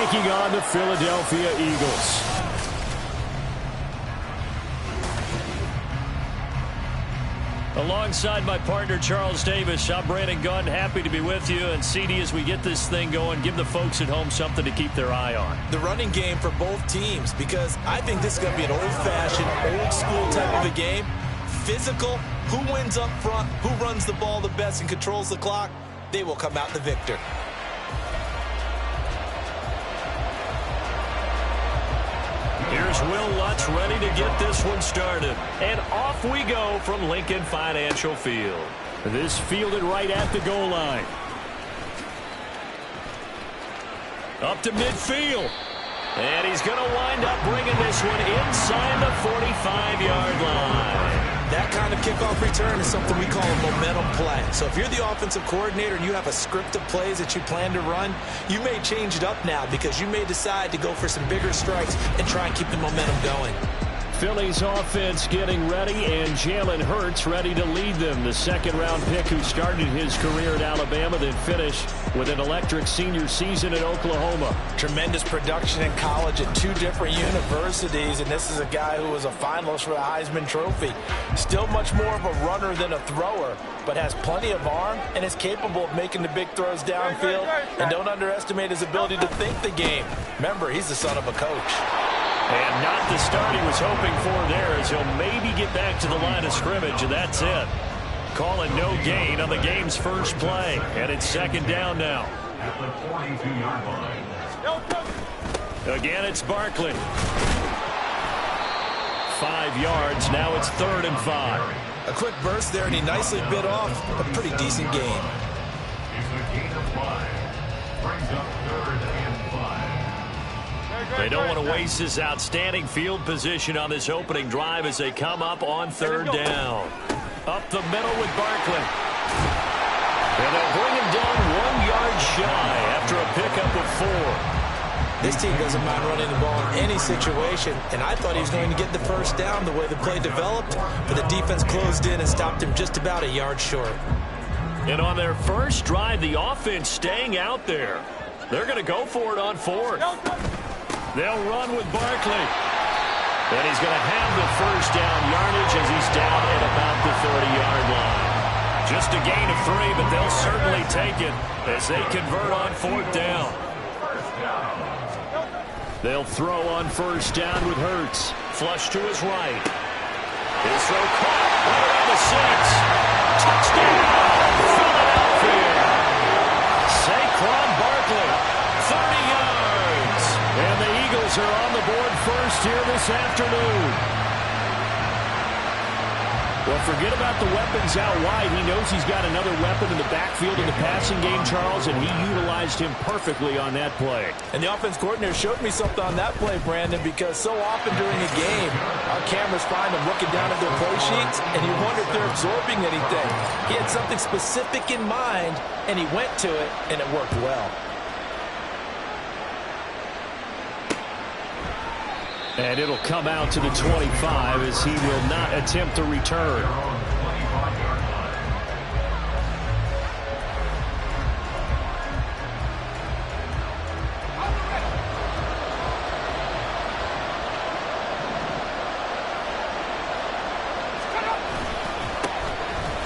taking on the Philadelphia Eagles. Alongside my partner, Charles Davis, I'm Brandon Gunn. Happy to be with you. And CD, as we get this thing going, give the folks at home something to keep their eye on. The running game for both teams, because I think this is going to be an old-fashioned, old-school type of a game. Physical, who wins up front, who runs the ball the best and controls the clock, they will come out the victor. Here's Will Lutz ready to get this one started. And off we go from Lincoln Financial Field. This fielded right at the goal line. Up to midfield. And he's going to wind up bringing this one inside the 45-yard line. That kind of kickoff return is something we call a momentum play. So if you're the offensive coordinator and you have a script of plays that you plan to run, you may change it up now because you may decide to go for some bigger strikes and try and keep the momentum going. Philly's offense getting ready, and Jalen Hurts ready to lead them. The second-round pick who started his career at Alabama, then finished with an electric senior season at Oklahoma. Tremendous production in college at two different universities, and this is a guy who was a finalist for the Heisman Trophy. Still much more of a runner than a thrower, but has plenty of arm and is capable of making the big throws downfield. And don't underestimate his ability to think the game. Remember, he's the son of a coach. And not the start he was hoping for there, as he'll maybe get back to the line of scrimmage, and that's it. Calling no gain on the game's first play, and it's second down now. At the 42-yard line. Again, it's Barkley. 5 yards, now it's 3rd and 5. A quick burst there, and he nicely bit off a pretty decent gain. It's a gain of 5. Brings up 3rd and 5. They don't want to waste this outstanding field position on this opening drive as they come up on 3rd down. Up the middle with Barkley. And they'll bring him down 1 yard shy after a pickup of 4. This team doesn't mind running the ball in any situation, and I thought he was going to get the first down the way the play developed, but the defense closed in and stopped him just about a yard short. And on their first drive, the offense staying out there. They're going to go for it on 4th. They'll run with Barkley. And he's going to have the first down yardage as he's down at about the 30-yard line. Just a gain of 3, but they'll certainly take it as they convert on 4th down. They'll throw on 1st down with Hurts. Flush to his right. His throw caught right around the 6. Touchdown, Philadelphia. Saquon Barkley, 30 yards. And the Eagles are on the board first here this afternoon. Well, forget about the weapons out wide. He knows he's got another weapon in the backfield in the passing game, Charles, and he utilized him perfectly on that play. And the offense coordinator showed me something on that play, Brandon, because so often during a game, our cameras find them looking down at their play sheets, and you wonder if they're absorbing anything. He had something specific in mind, and he went to it, and it worked well. And it'll come out to the 25 as he will not attempt to return.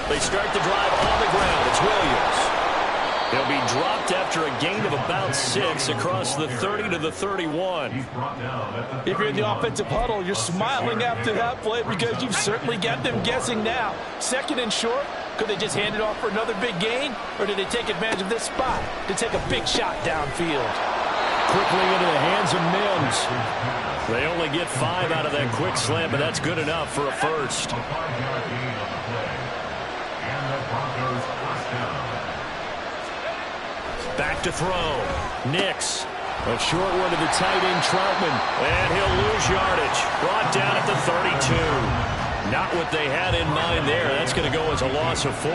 They start the drive on the ground. It's Williams. He'll be dropped after a gain of about 6 across the 30 to the 31. If you're in the offensive huddle, you're smiling after that play because you've certainly got them guessing now. 2nd and short, could they just hand it off for another big gain? Or did they take advantage of this spot to take a big shot downfield? Quickly into the hands of Mims. They only get 5 out of that quick slant, but that's good enough for a first. Back to throw. Nix. A short one to the tight end, Troutman. And he'll lose yardage. Brought down at the 32. Not what they had in mind there. That's going to go as a loss of 4.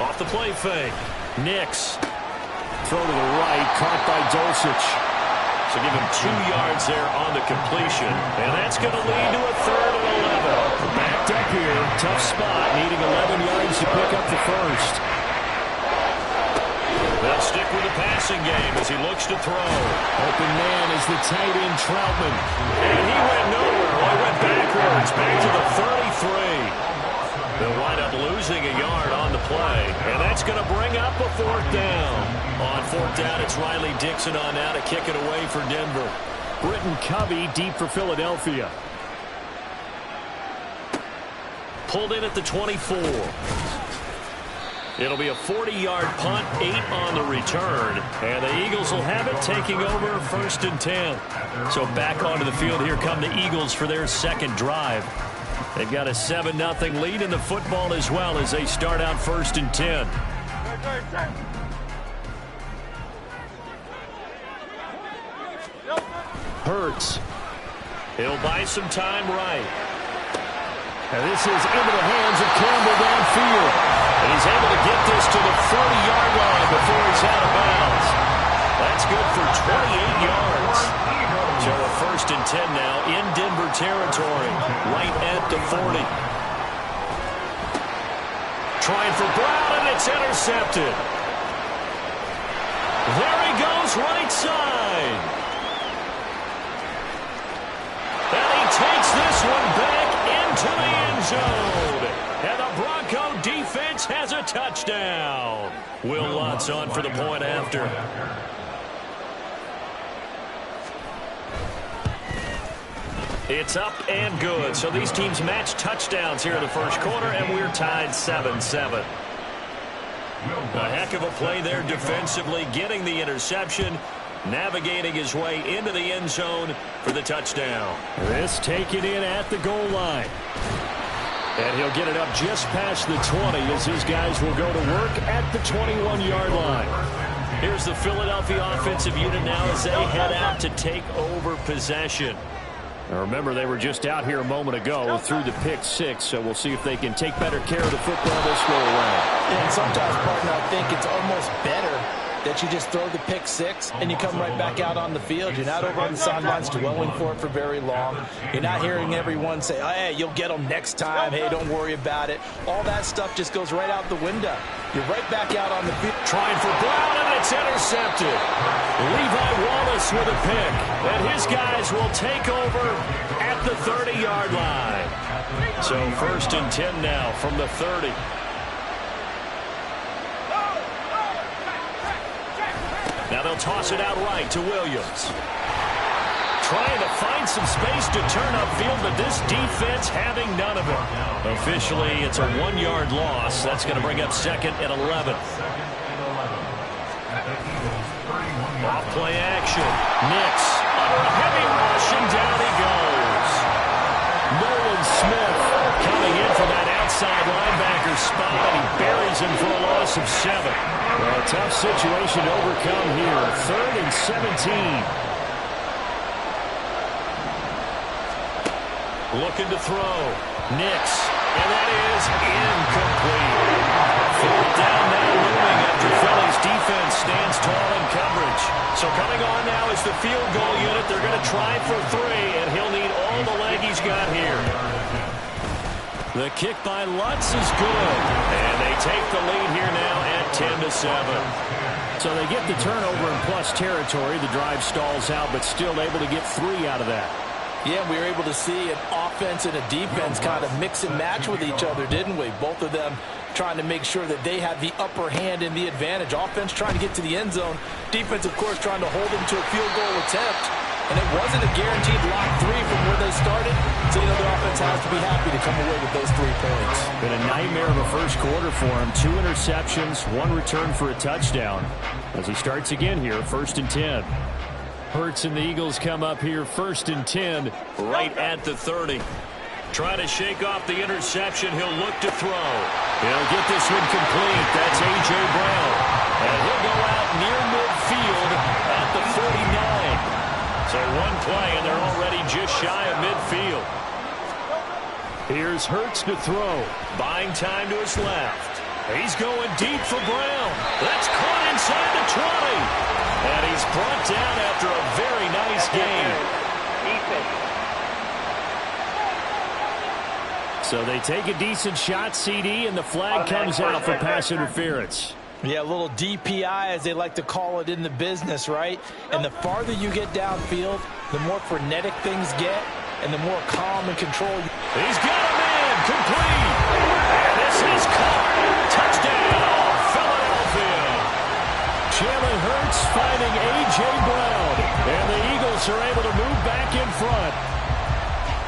Off the play fake. Nix. Throw to the right. Caught by Dulcich. So give him 2 yards there on the completion. And that's going to lead to a 3rd and 11. Backed up here. Tough spot. Needing 11 yards to pick up the first. stick with the passing game as he looks to throw. Open man is the tight end, Troutman. And he went nowhere. Well, he went backwards, back to the 33. They'll wind up losing a yard on the play, and that's going to bring up a fourth down. On fourth down, it's Riley Dixon on now to kick it away for Denver. Britton Covey deep for Philadelphia. Pulled in at the 24. It'll be a 40-yard punt, 8 on the return. And the Eagles will have it, taking over 1st and 10. So back onto the field, here come the Eagles for their second drive. They've got a 7-0 lead in the football as well as they start out 1st and 10. Hurts. He'll buy some time right. And this is into the hands of Campbell downfield. And he's able to get this to the 40-yard line before he's out of bounds. That's good for 28 yards. So a 1st and 10 now in Denver territory, right at the 40. Trying for Brown, and it's intercepted. There he goes, right side. And he takes this one back into the end zone. And the Bronco defense has a touchdown. Will Lutz on for the point after. It's up and good. So these teams match touchdowns here in the first quarter, and we're tied 7-7. A heck of a play there defensively, getting the interception, navigating his way into the end zone for the touchdown. This taken in at the goal line. And he'll get it up just past the 20 as his guys will go to work at the 21-yard line. Here's the Philadelphia offensive unit now as they head out to take over possession. Now remember, they were just out here a moment ago through the pick 6, so we'll see if they can take better care of the football this go around. And sometimes, partner, I think it's almost better that you just throw the pick 6 and you come right back out on the field. You're not over on the sidelines dwelling for it for very long. You're not hearing everyone say, oh, hey, you'll get them next time. Hey, don't worry about it. All that stuff just goes right out the window. You're right back out on the field. Trying for Brown, and it's intercepted. Levi Wallace with a pick. And his guys will take over at the 30-yard line. So 1st and 10 now from the 30. Now they'll toss it out right to Williams. Trying to find some space to turn upfield, but this defense having none of it. Officially, it's a 1-yard loss. That's going to bring up 2nd and 11. Off play action. Nix under a heavy rush, and down he goes. Nolan Smith coming in for that outside linebacker spot, and he buries him for a loss of 7. Well, a tough situation to overcome here. 3rd and 17. Looking to throw. Nix. And that is incomplete. 4th down now looming after Philly's defense stands tall in coverage. So coming on now is the field goal unit. They're going to try for 3, and he'll need all the leg he's got here. The kick by Lutz is good. And they take the lead here now at 10-7. So they get the turnover in plus territory. The drive stalls out, but still able to get 3 out of that. Yeah, we were able to see an offense and a defense kind of mix and match with each other, didn't we? Both of them trying to make sure that they had the upper hand and the advantage. Offense trying to get to the end zone. Defense, of course, trying to hold them to a field goal attempt. And it wasn't a guaranteed lock 3 from where they started. So, the offense has to be happy to come away with those 3 points. Been a nightmare of a first quarter for him. 2 interceptions, 1 return for a touchdown. As he starts again here, 1st and 10. Hurts and the Eagles come up here 1st and 10. Right at the 30. Trying to shake off the interception. He'll look to throw. He'll get this one complete. That's A.J. Brown. And he'll go out near midfield at the 49. So 1 play, and they're already just shy of midfield. Here's Hurts to throw. Buying time to his left. He's going deep for Brown. That's caught inside the 20. And he's brought down after a very nice game. So they take a decent shot, CD, and the flag comes out for pass interference. Yeah, a little DPI, as they like to call it in the business, right? And the farther you get downfield, the more frenetic things get, and the more calm and control. He's got him in, complete. And this is caught. Touchdown, Philadelphia. Jalen Hurts finding A.J. Brown. And the Eagles are able to move back in front.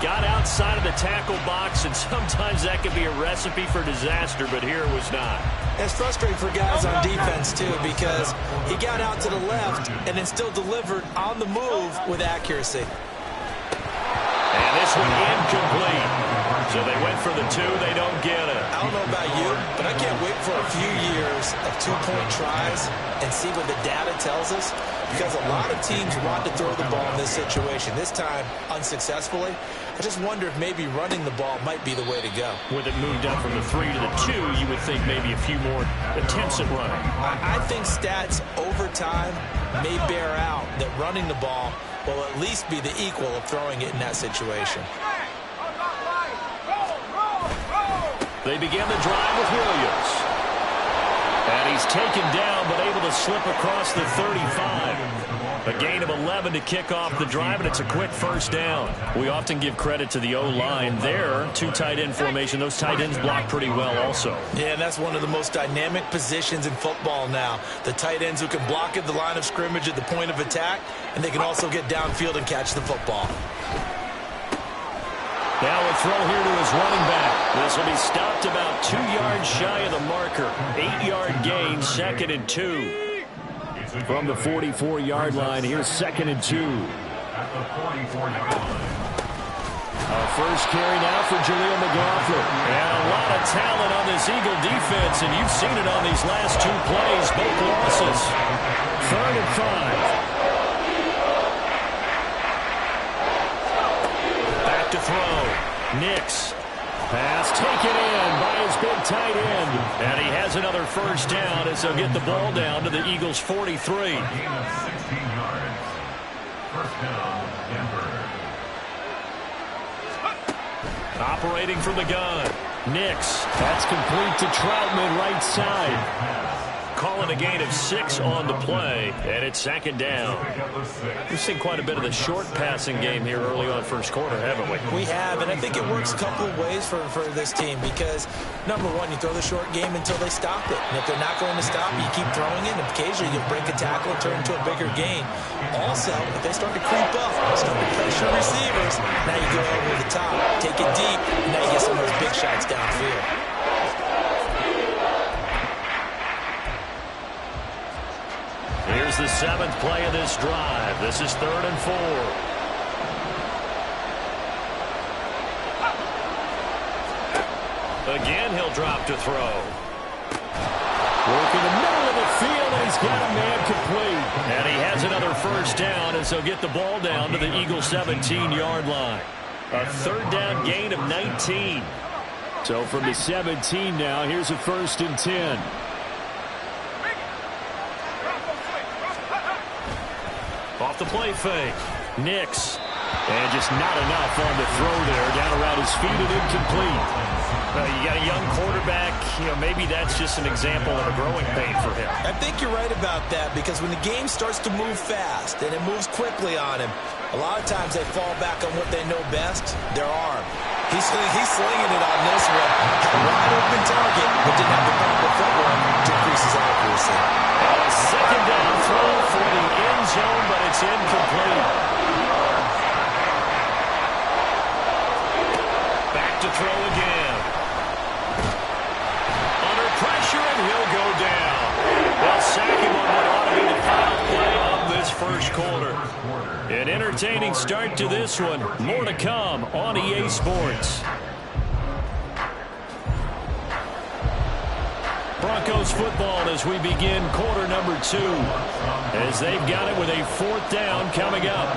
Got outside of the tackle box, and sometimes that can be a recipe for disaster, but here it was not. It's frustrating for guys on defense, too, because he got out to the left and then still delivered on the move with accuracy. And this one incomplete. So they went for the two. They don't get it. I don't know about you, but I can't wait for a few years of two-point tries and see what the data tells us, because a lot of teams want to throw the ball in this situation. This time, unsuccessfully. I just wonder if maybe running the ball might be the way to go. With it moved up from the 3 to the 2, you would think maybe a few more attempts at running. I think stats over time may bear out that running the ball will at least be the equal of throwing it in that situation. They begin the drive with Williams. And he's taken down, but able to slip across the 35. A gain of 11 to kick off the drive, and it's a quick first down. We often give credit to the O-line there. Two tight end formation. Those tight ends block pretty well also. Yeah, and that's one of the most dynamic positions in football now. The tight ends who can block at the line of scrimmage at the point of attack, and they can also get downfield and catch the football. Now a throw here to his running back. This will be stopped about 2 yards shy of the marker. 8-yard gain, 2nd and 2. From the 44-yard line, here's 2nd and 2. At the 44-yard line. First carry now for Jaleel McLaughlin. And a lot of talent on this Eagle defense, and you've seen it on these last 2 plays, both losses. 3rd and 5. Back to throw. Nix. Pass taken in by his big tight end. And he has another first down as they'll get the ball down to the Eagles' 43. Gain of 16 yards. First down, Denver. Operating from the gun. Nix. That's complete to Troutman, right side. Calling a gain of 6 on the play, and it's 2nd down. We've seen quite a bit of the short passing game here early on first quarter, haven't we? We have, and I think it works a couple of ways for this team because, number one, you throw the short game until they stop it. And if they're not going to stop it, you keep throwing it, and occasionally you'll break a tackle and turn into a bigger gain. Also, if they start to creep up, start to pressure receivers, now you go over the top, take it deep, and now you get some of those big shots downfield. Here's the 7th play of this drive. This is 3rd and 4. Again, he'll drop to throw. Work in the middle of the field, and he's got a man complete. And he has another first down as he'll get the ball down to the Eagles' 17-yard line. A 3rd down gain of 19. So from the 17 now, here's a 1st and 10. Off the play fake. Nix. And just not enough on the throw there. Down around his feet and incomplete. You got a young quarterback. Maybe that's just an example of a growing pain for him. I think you're right about that because when the game starts to move fast and it moves quickly on him, a lot of times they fall back on what they know best, their arm. He's slinging it on this one. Had a wide open target, but didn't have the proper footwork to increase his accuracy. A 2nd down throw for the end zone, but it's incomplete. Back to throw again. Under pressure, and he'll go down. They'll sack him on what ought to be the final play of this first quarter. An entertaining start to this one. More to come on EA Sports. Broncos football as we begin quarter number 2. As they've got it with a 4th down coming up.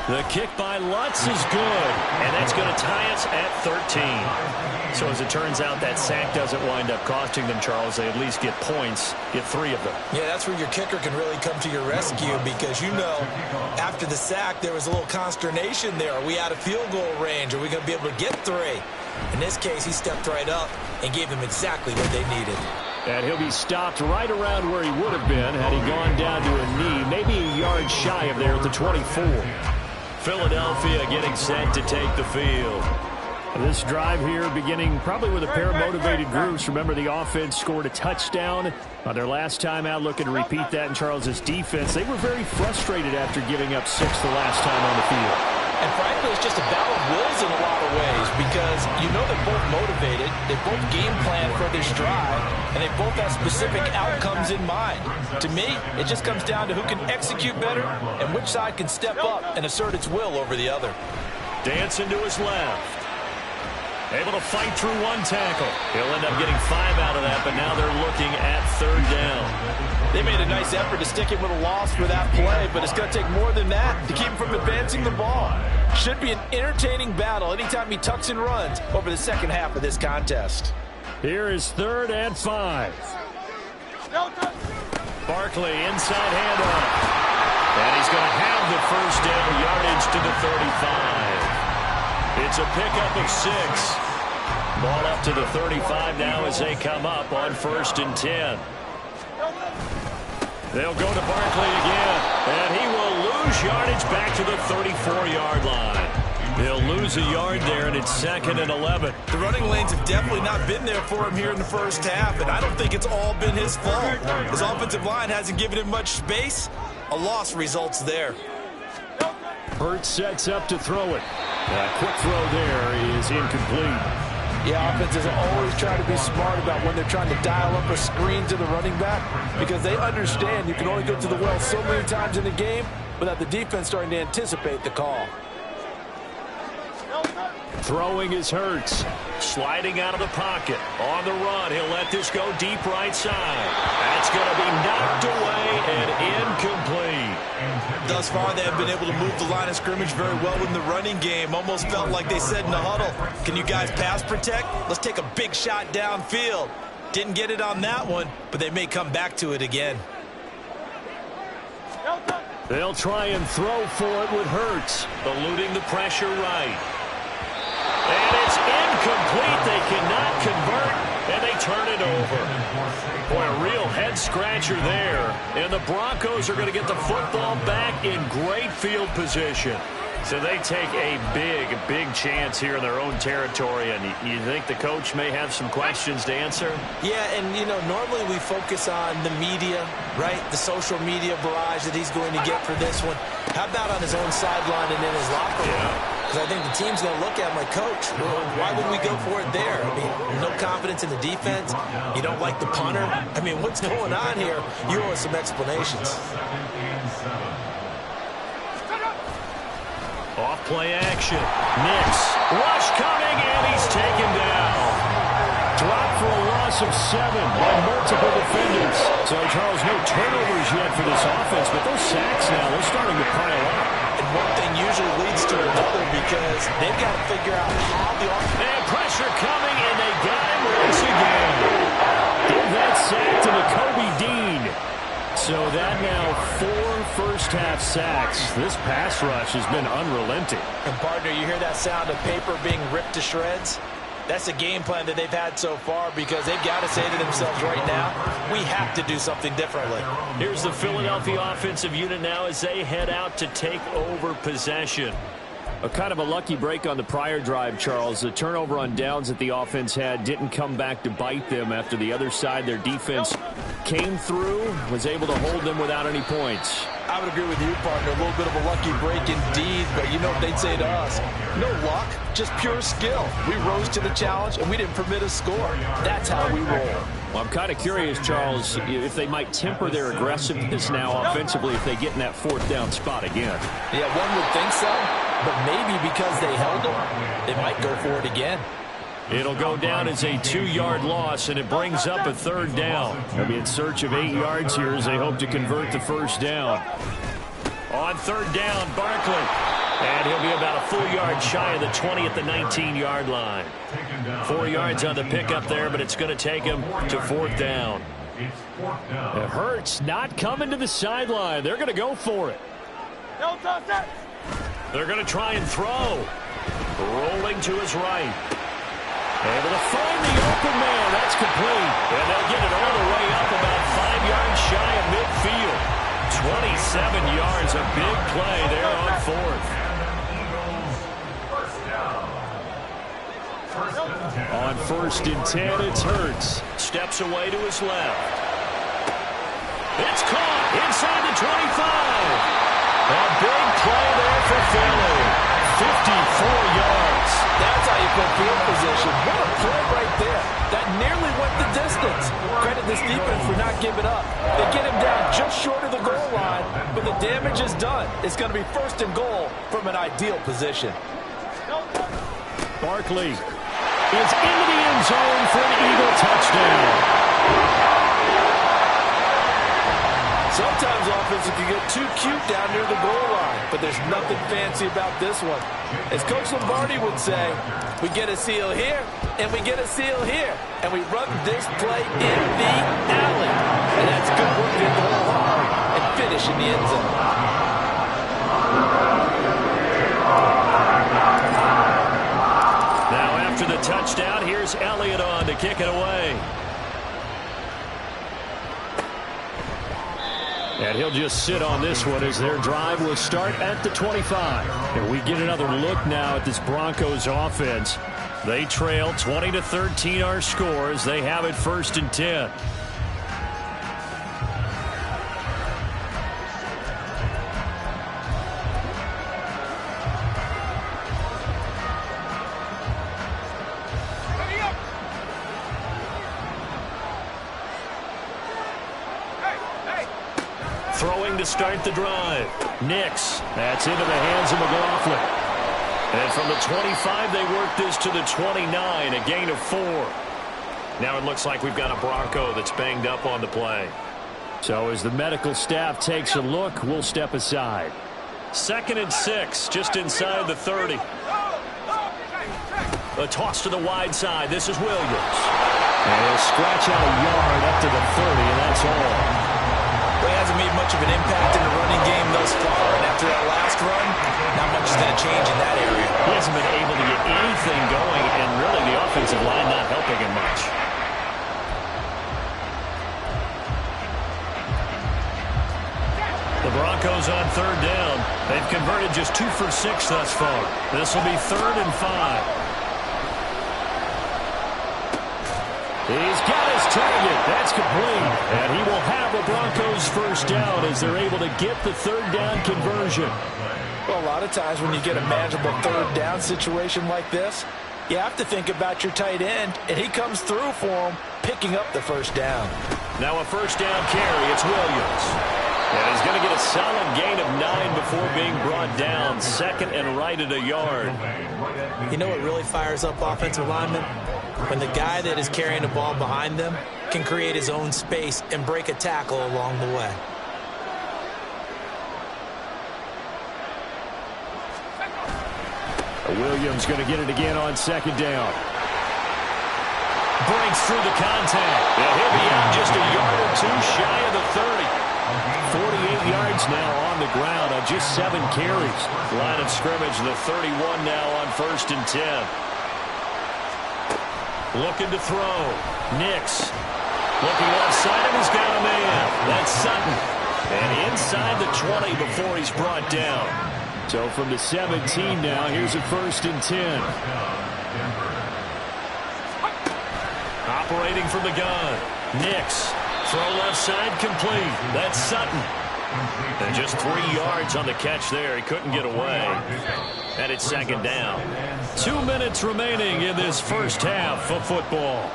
The kick by Lutz is good, and that's going to tie us at 13. So as it turns out, that sack doesn't wind up costing them, Charles. They at least get points, get 3 of them. Yeah, that's where your kicker can really come to your rescue because, after the sack, there was a little consternation there. Are we out of field goal range? Are we going to be able to get 3? In this case, he stepped right up and gave them exactly what they needed. And he'll be stopped right around where he would have been had he gone down to a knee, maybe a yard shy of there at the 24. Philadelphia getting set to take the field. This drive here beginning probably with a pair of motivated groups. Remember, the offense scored a touchdown on their last time out, looking to repeat that in Charles' defense. They were very frustrated after giving up 6 the last time on the field. And frankly, it's just a battle of wills in a lot of ways because they're both motivated, they both game plan for this drive, and they both have specific outcomes in mind. To me, it just comes down to who can execute better and which side can step up and assert its will over the other. Dancing to his left. Able to fight through 1 tackle. He'll end up getting 5 out of that, but now they're looking at 3rd down. They made a nice effort to stick him with a loss for that play, but it's going to take more than that to keep him from advancing the ball. Should be an entertaining battle anytime he tucks and runs over the second half of this contest. Here is 3rd and 5. Barkley inside handoff. And he's going to have the first down yardage to the 35. It's a pickup of 6. Ball up to the 35 now as they come up on 1st and 10. They'll go to Barkley again, and he will lose yardage back to the 34-yard line. He'll lose a yard there, and it's 2nd and 11. The running lanes have definitely not been there for him here in the first half, and I don't think it's all been his fault. His offensive line hasn't given him much space. A loss results there. Hurts sets up to throw it. That quick throw there is incomplete. Yeah, offenses always try to be smart about when they're trying to dial up a screen to the running back because they understand you can only go to the well so many times in the game without the defense starting to anticipate the call. Throwing is Hurts. Sliding out of the pocket. On the run, he'll let this go deep right side. That's going to be knocked away and incomplete. Thus far, they have been able to move the line of scrimmage very well in the running game. Almost felt like they said in the huddle, can you guys pass protect? Let's take a big shot downfield. Didn't get it on that one, but they may come back to it again. They'll try and throw for it with Hurts. Eluding the pressure right. And it's incomplete. They cannot convert, and they turn it over. Boy, a real head-scratcher there. And the Broncos are going to get the football back in great field position. So they take a big chance here in their own territory. And you think the coach may have some questions to answer? Yeah, and, normally we focus on the media, right? The social media barrage that he's going to get for this one. How about on his own sideline and in his locker room? Because I think the team's going to look at him like, Coach, why would we go for it there? I mean, no confidence in the defense. You don't like the punter. I mean, what's going on here? You owe us some explanations. Off play action. Nix. Rush coming, and he's taken down. Dropped for a loss of 7 by multiple defenders. So, Charles, no turnovers yet for this offense, but those sacks now, they're starting to pile up. And one thing usually leads to another because they've got to figure out how the offense... And pressure coming, and they got him once again. Give that sack to Nakobe Dean. So that now 4 first-half sacks. This pass rush has been unrelenting. And, partner, you hear that sound of paper being ripped to shreds? That's a game plan that they've had so far because they've got to say to themselves right now, we have to do something differently. Here's the Philadelphia offensive unit now as they head out to take over possession. A kind of a lucky break on the prior drive, Charles. The turnover on downs that the offense had didn't come back to bite them after the other side. Their defense came through, was able to hold them without any points. I would agree with you, partner. A little bit of a lucky break indeed, but you know what they'd say to us? No luck, just pure skill. We rose to the challenge, and we didn't permit a score. That's how we roll. Well, I'm kind of curious, Charles, if they might temper their aggressiveness now offensively if they get in that 4th down spot again. Yeah, one would think so, but maybe because they held them, they might go for it again. It'll go down as a 2-yard loss, and it brings up a 3rd down. They'll be in search of 8 yards here as they hope to convert the first down. On 3rd down, Barkley. And he'll be about a full yard shy of the 20 at the 19-yard line. 4 yards on the pickup there, but it's going to take him to 4th down. It hurts not coming to the sideline. They're going to go for it. They're going to try and throw. Rolling to his right. Able to find the open man. That's complete. And they'll get it all the way up about 5 yards shy of midfield. 27 yards, a big play there on 4th. On 1st and 10, it's Hurts. Steps away to his left. It's caught inside the 25. A big play there for Philly. 54 yards. That's how you put field position. What a play right there. That nearly went the distance. Credit this defense for not giving up. They get him down just short of the goal line, but the damage is done. It's going to be 1st and goal from an ideal position. Barkley is into the end zone for an Eagle touchdown. Sometimes offenses can get too cute down near the goal line, but there's nothing fancy about this one. As Coach Lombardi would say, we get a seal here, and we get a seal here, and we run this play in the alley. And that's good work to go hard and finish in the end zone. Now after the touchdown, here's Elliott on to kick it away. And he'll just sit on this one as their drive will start at the 25. And we get another look now at this Broncos offense. They trail 20-13 our score as they have it 1st and 10. Throwing to start the drive. Nix. That's into the hands of McLaughlin. And from the 25, they work this to the 29, a gain of 4. Now it looks like we've got a Bronco that's banged up on the play. So as the medical staff takes a look, we'll step aside. 2nd and 6, just inside the 30. A toss to the wide side. This is Williams. And he'll scratch out a yard up to the 30, and that's all. Well, he hasn't made much of an impact in the running game thus far, and after that last run, not much is going to change in that area. He hasn't been able to get anything going, and really the offensive line not helping him much. The Broncos on 3rd down. They've converted just 2 for 6 thus far. This will be 3rd and 5. He's got his target. That's complete. And he will have a Broncos 1st down as they're able to get the 3rd down conversion. Well, a lot of times when you get a manageable 3rd down situation like this, you have to think about your tight end, and he comes through for him, picking up the 1st down. Now a 1st down carry. It's Williams. And he's going to get a solid gain of 9 before being brought down. 2nd and right at a yard. You know what really fires up offensive linemen? When the guy that is carrying the ball behind them can create his own space and break a tackle along the way. Williams going to get it again on 2nd down. Breaks through the contact. And he'll be out just a yard or 2 shy of the 30. 48 yards now on the ground on just 7 carries. Line of scrimmage, the 31 now on 1st and 10. Looking to throw. Nix. Looking left side, and he's got a man. That's Sutton. And inside the 20 before he's brought down. So from the 17 now, here's a 1st and 10. Operating from the gun. Nix. Throw left side complete. That's Sutton. And just 3 yards on the catch there. He couldn't get away. And it's 2nd down. 2 minutes remaining in this 1st half of football.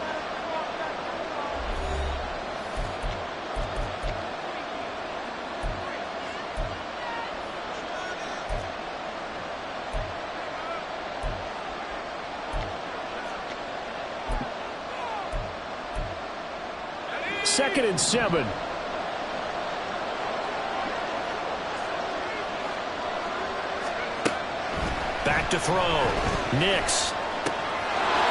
Second and 7. Back to throw. Nix.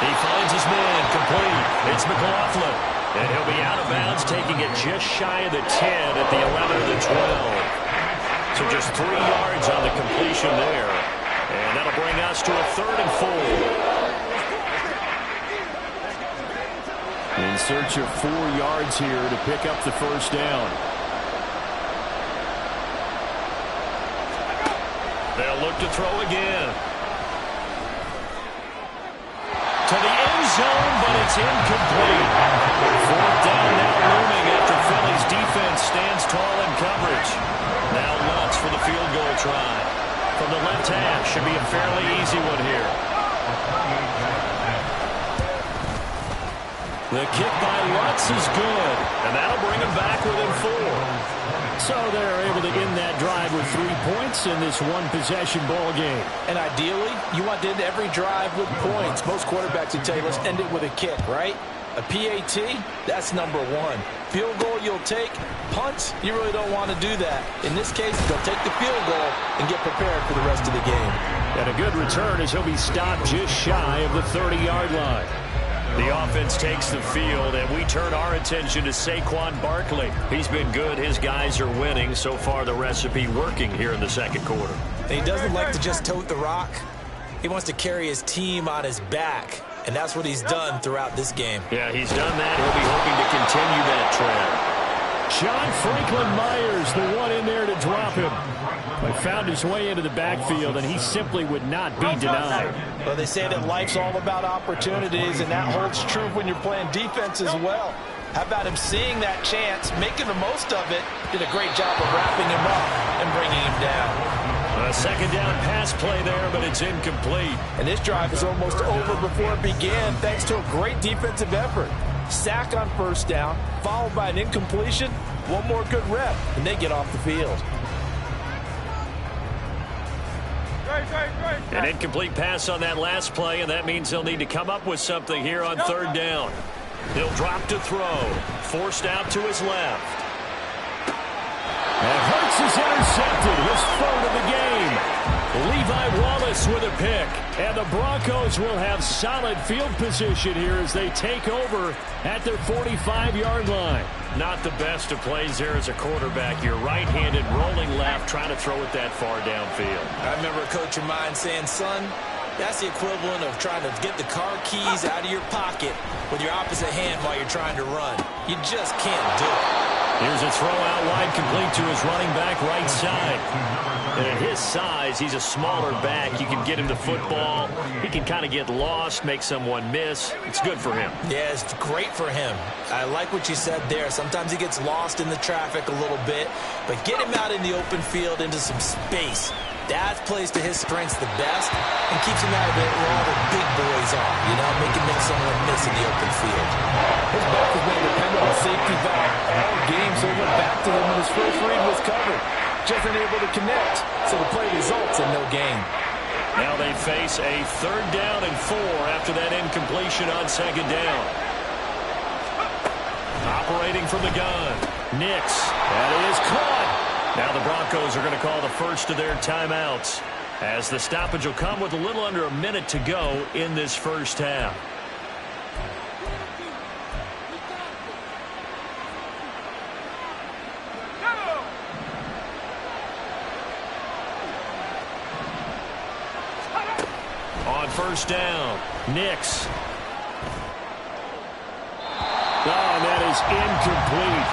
He finds his man complete. It's McLaughlin. And he'll be out of bounds, taking it just shy of the 10 at the 11 of the 12. So just 3 yards on the completion there. And that'll bring us to a 3rd and 4. In search of 4 yards here to pick up the first down. They'll look to throw again. To the end zone, but it's incomplete. 4th down now looming after Philly's defense stands tall in coverage. Now Lutz for the field goal try. From the left hash, should be a fairly easy one here. The kick by Lutz is good, and that'll bring him back within 4. So they're able to end that drive with 3 points in this one-possession ball game. And ideally, you want to end every drive with points. Most quarterbacks would tell you, let's end it with a kick, right? A PAT, that's number 1. Field goal you'll take. Punts, you really don't want to do that. In this case, they'll take the field goal and get prepared for the rest of the game. And a good return as he'll be stopped just shy of the 30-yard line. The offense takes the field, and we turn our attention to Saquon Barkley. He's been good. His guys are winning. So far, the recipe working here in the second quarter. And he doesn't like to just tote the rock. He wants to carry his team on his back, and that's what he's done throughout this game. Yeah, he's done that. He'll be hoping to continue that trend. John Franklin Myers, the one in there to drop him. He found his way into the backfield, and he simply would not be denied. Well, they say that life's all about opportunities, and that holds true when you're playing defense as well. How about him seeing that chance, making the most of it, did a great job of wrapping him up and bringing him down. A second down pass play there, but it's incomplete. And this drive is almost over before it began, thanks to a great defensive effort. Sack on first down, followed by an incompletion, one more good rep, and they get off the field. An incomplete pass on that last play, and that means they'll need to come up with something here on 3rd down. He'll drop to throw. Forced out to his left. And Hurts is intercepted. His 3rd of the game. Levi Wallace with a pick. And the Broncos will have solid field position here as they take over at their 45-yard line. Not the best of plays there as a quarterback. You're right-handed, rolling left, trying to throw it that far downfield. I remember a coach of mine saying, son, that's the equivalent of trying to get the car keys out of your pocket with your opposite hand while you're trying to run. You just can't do it. Here's a throw out wide, complete to his running back right side. And at his size, he's a smaller back. You can get him the football. He can kind of get lost, make someone miss. It's good for him. Yeah, it's great for him. I like what you said there. Sometimes he gets lost in the traffic a little bit, but get him out in the open field into some space. That plays to his strengths the best and keeps him out of it where all the big boys are, make someone miss in the open field. His back has been dependent on safety valve all game, so he went back to him when his first read was covered. Just unable to connect, so the play results in no gain. Now they face a 3rd down and 4 after that incompletion on 2nd down. Operating from the gun, Nix. That is caught. Now the Broncos are going to call the first of their timeouts as the stoppage will come with a little under a minute to go in this first half. On first down, Nix. Oh, that is incomplete.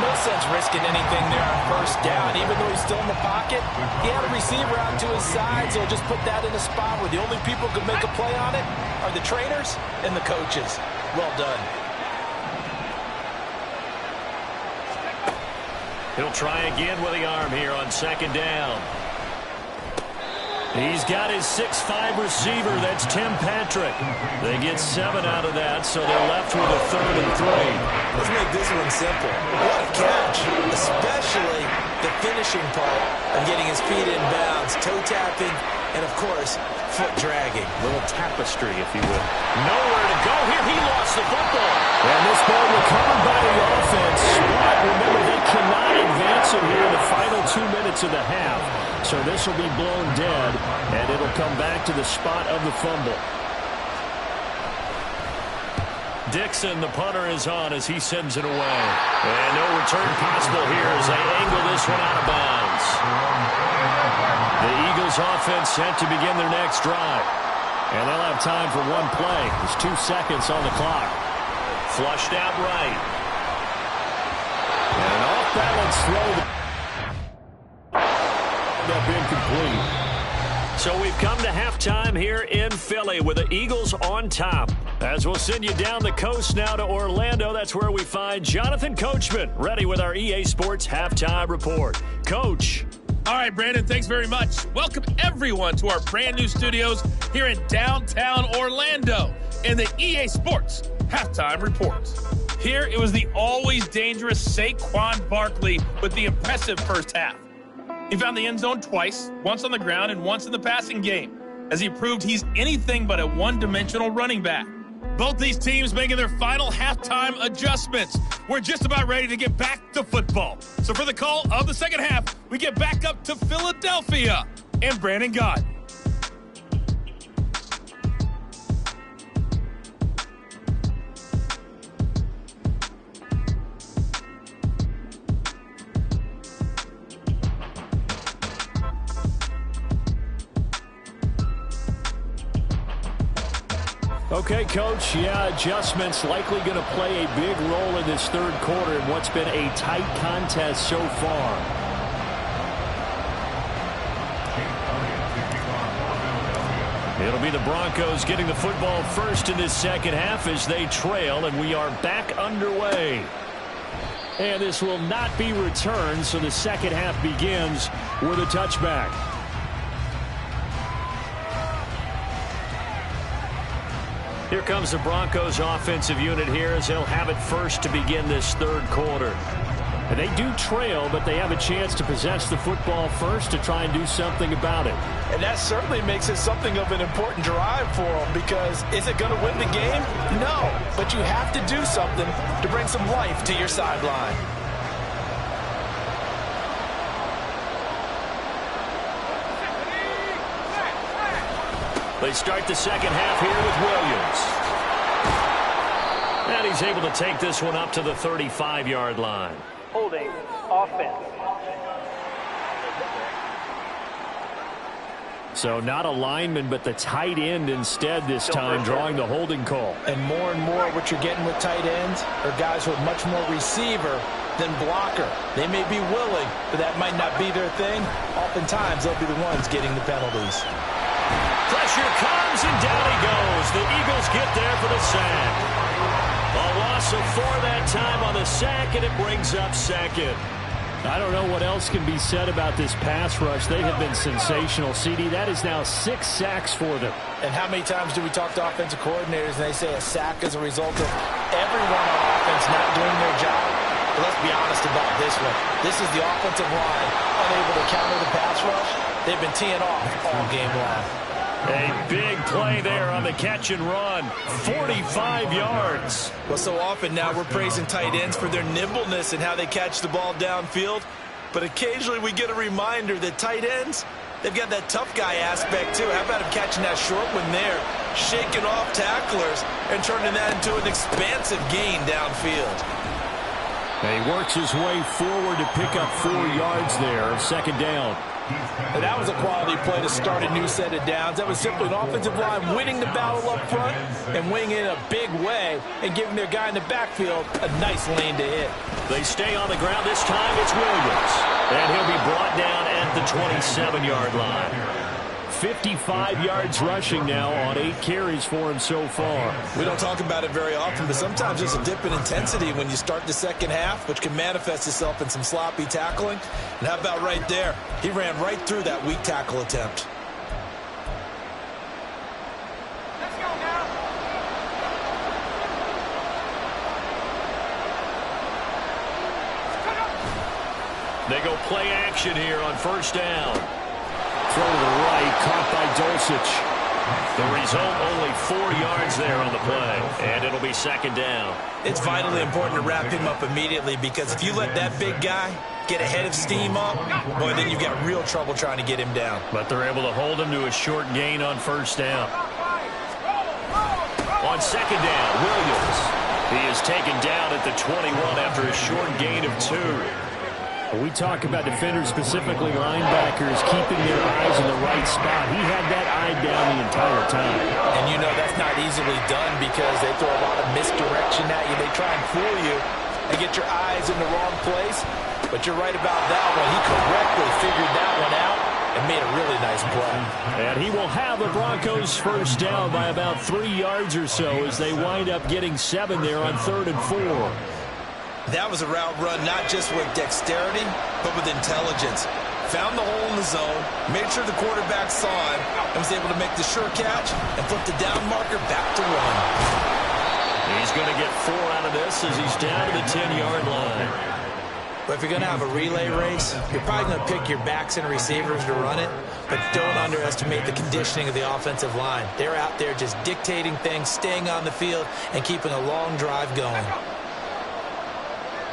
No sense risking anything there on first down. Even though he's still in the pocket, he had a receiver out to his side, so just put that in a spot where the only people who can make a play on it are the trainers and the coaches. Well done. He'll try again with the arm here on 2nd down. He's got his 6'5 receiver. That's Tim Patrick. They get 7 out of that, so they're left with a 3rd and 3. Let's make this one simple. What a catch, especially the finishing part of getting his feet in bounds, toe tapping, and, of course, foot dragging. A little tapestry, if you will. Nowhere to go here. He lost the football. And this ball recovered by the offense. But remember, they cannot advance it here in the final 2 minutes of the half. So this will be blown dead, and it'll come back to the spot of the fumble. Dixon, the punter, is on as he sends it away. And no return possible here as they angle this one out of bounds. The Eagles offense set to begin their next drive. And they'll have time for one play. There's 2 seconds on the clock. Flushed out right. And an off-balance throw. Up incomplete. So we've come to halftime here in Philly with the Eagles on top. As we'll send you down the coast now to Orlando, that's where we find Jonathan Coachman, ready with our EA Sports Halftime Report. Coach. All right, Brandon, thanks very much. Welcome, everyone, to our brand new studios here in downtown Orlando in the EA Sports Halftime Report. Here, it was the always dangerous Saquon Barkley with the impressive first half. He found the end zone twice, once on the ground and once in the passing game, as he proved he's anything but a one-dimensional running back. Both these teams making their final halftime adjustments. We're just about ready to get back to football. So for the call of the second half, we get back up to Philadelphia and Brandon Gott. Okay, Coach, adjustments likely going to play a big role in this third quarter in what's been a tight contest so far. It'll be the Broncos getting the football first in this second half as they trail, and we are back underway. And this will not be returned, so the second half begins with a touchback. Here comes the Broncos offensive unit here as they'll have it first to begin this third quarter. And they do trail, but they have a chance to possess the football first to try and do something about it. And that certainly makes it something of an important drive for them, because is it going to win the game? No, but you have to do something to bring some life to your sideline. They start the second half here with Williams. And he's able to take this one up to the 35-yard line. Holding offense. So not a lineman, but the tight end instead this time, drawing the holding call. And more what you're getting with tight ends are guys who are much more receiver than blocker. They may be willing, but that might not be their thing. Oftentimes, they'll be the ones getting the penalties. Pressure comes, and down he goes. The Eagles get there for the sack. A loss of 4 that time on the sack, and it brings up second. I don't know what else can be said about this pass rush. They have been sensational, CD. That is now 6 sacks for them. And how many times do we talk to offensive coordinators and they say a sack is a result of everyone on offense not doing their job? But let's be honest about this one. This is the offensive line unable to counter the pass rush. They've been teeing off all game long. A big play there on the catch and run. 45 yards. Well, so often now we're praising tight ends for their nimbleness and how they catch the ball downfield. But occasionally we get a reminder that tight ends, they've got that tough guy aspect too. How about him catching that short one there, shaking off tacklers, and turning that into an expansive gain downfield. He works his way forward to pick up 4 yards there, second down. And that was a quality play to start a new set of downs. That was simply an offensive line winning the battle up front and winning it in a big way and giving their guy in the backfield a nice lane to hit. They stay on the ground. This time it's Williams. And he'll be brought down at the 27-yard line. 55 yards rushing now on 8 carries for him so far. We don't talk about it very often, but sometimes there's a dip in intensity when you start the second half, which can manifest itself in some sloppy tackling. And how about right there? He ran right through that weak tackle attempt. Let's go now. They go play action here on first down. Throw to the right, caught by Dulcich. The result, only 4 yards there on the play, and it'll be second down. It's vitally important to wrap him up immediately, because if you let that big guy get a head of steam up, boy, then you've got real trouble trying to get him down. But they're able to hold him to a short gain on first down. On second down, Williams. He is taken down at the 21 after a short gain of 2. We talk about defenders, specifically linebackers, keeping their eyes in the right spot. He had that eye down the entire time. And you know that's not easily done because they throw a lot of misdirection at you. They try and fool you and get your eyes in the wrong place. But you're right about that one. He correctly figured that one out and made a really nice play. And he will have the Broncos first down by about 3 yards or so as they wind up getting 7 there on 3rd and 4. That was a route run not just with dexterity, but with intelligence. Found the hole in the zone, made sure the quarterback saw him, and was able to make the sure catch and flip the down marker back to run. He's going to get 4 out of this as he's down to the 10-yard line. But if you're going to have a relay race, you're probably going to pick your backs and receivers to run it, but don't underestimate the conditioning of the offensive line. They're out there just dictating things, staying on the field, and keeping a long drive going.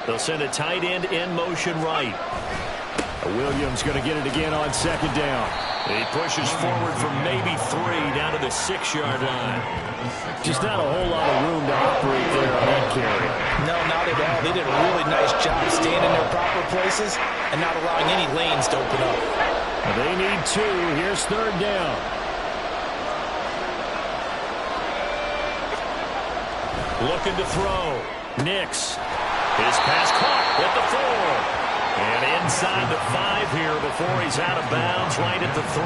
They'll send a tight end in motion right. Williams going to get it again on second down. He pushes forward for maybe 3 down to the 6-yard line. Just not a whole lot of room to operate there on that carry. No, not at all. They did a really nice job staying in their proper places and not allowing any lanes to open up. They need 2. Here's 3rd down. Looking to throw. Nix. His pass caught at the 4. And inside the 5 here before he's out of bounds right at the 3.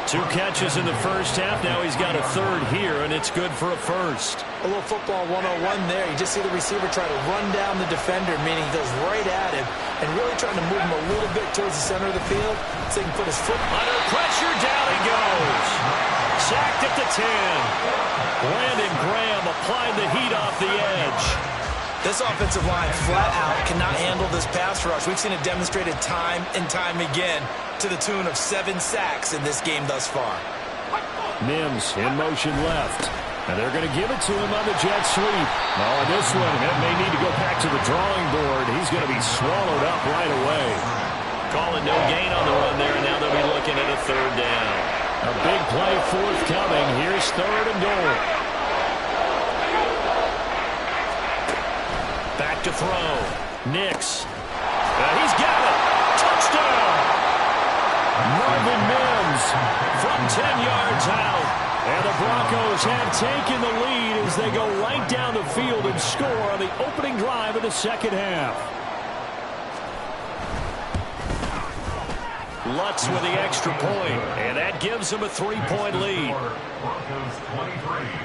2 catches in the first half. Now he's got a 3rd here, and it's good for a first. A little football 101 there. You just see the receiver try to run down the defender, meaning he goes right at him and really trying to move him a little bit towards the center of the field so he can put his foot. Under pressure, down he goes. Sacked at the 10. Brandon Graham applying the heat off the edge. This offensive line flat out cannot handle this pass rush. We've seen it demonstrated time and time again to the tune of 7 sacks in this game thus far. Mims in motion left. And they're going to give it to him on the jet sweep. Oh, this one, it may need to go back to the drawing board. He's going to be swallowed up right away. Calling no gain on the run there, and now they'll be looking at a 3rd down. A big play forthcoming. Here's 3rd and goal. Back to throw. Nix. He's got it. Touchdown. Marvin Mims from 10 yards out. And the Broncos have taken the lead as they go right down the field and score on the opening drive of the second half. Lutz with the extra point, and that gives them a 3-point lead.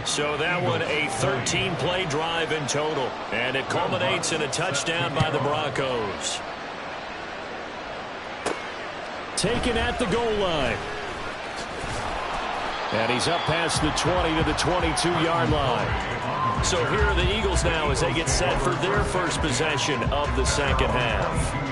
So that one a 13-play drive in total, and it culminates in a touchdown by the Broncos. Taken at the goal line. And he's up past the 20 to the 22-yard line. So here are the Eagles now as they get set for their first possession of the second half.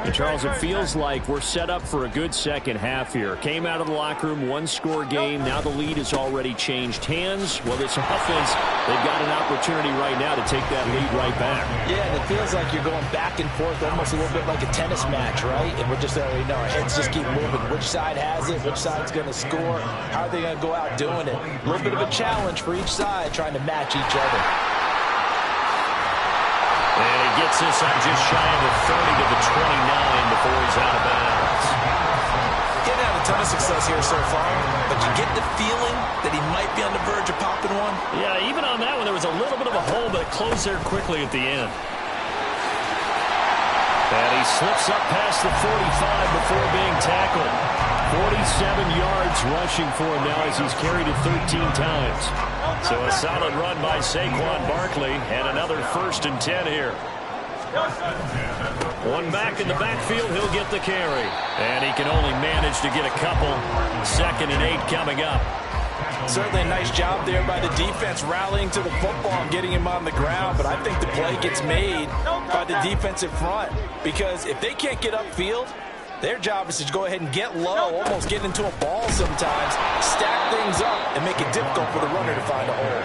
And Charles, it feels like we're set up for a good second half here. Came out of the locker room, 1-score game. Now the lead has already changed hands. Well, this offense, they've got an opportunity right now to take that lead right back. Yeah, and it feels like you're going back and forth almost a little bit like a tennis match, right? And we're just already know our heads just keep moving. Which side has it? Which side's going to score? How are they going to go out doing it? A little bit of a challenge for each side trying to match each other. And he gets this on just shy of the 30 to the 29 before he's out of bounds. Didn't have a ton of success here so far, but you get the feeling that he might be on the verge of popping one. Yeah, even on that one, there was a little bit of a hole, but it closed there quickly at the end. And he slips up past the 45 before being tackled. 47 yards rushing for him now as he's carried it 13 times. So a solid run by Saquon Barkley, and another 1st and 10 here. One back in the backfield, he'll get the carry. And he can only manage to get a couple. 2nd and 8 coming up. Certainly a nice job there by the defense rallying to the football and getting him on the ground, but I think the play gets made by the defensive front because if they can't get upfield, their job is to go ahead and get low, almost get into a ball sometimes, stack things up, and make it difficult for the runner to find a hole.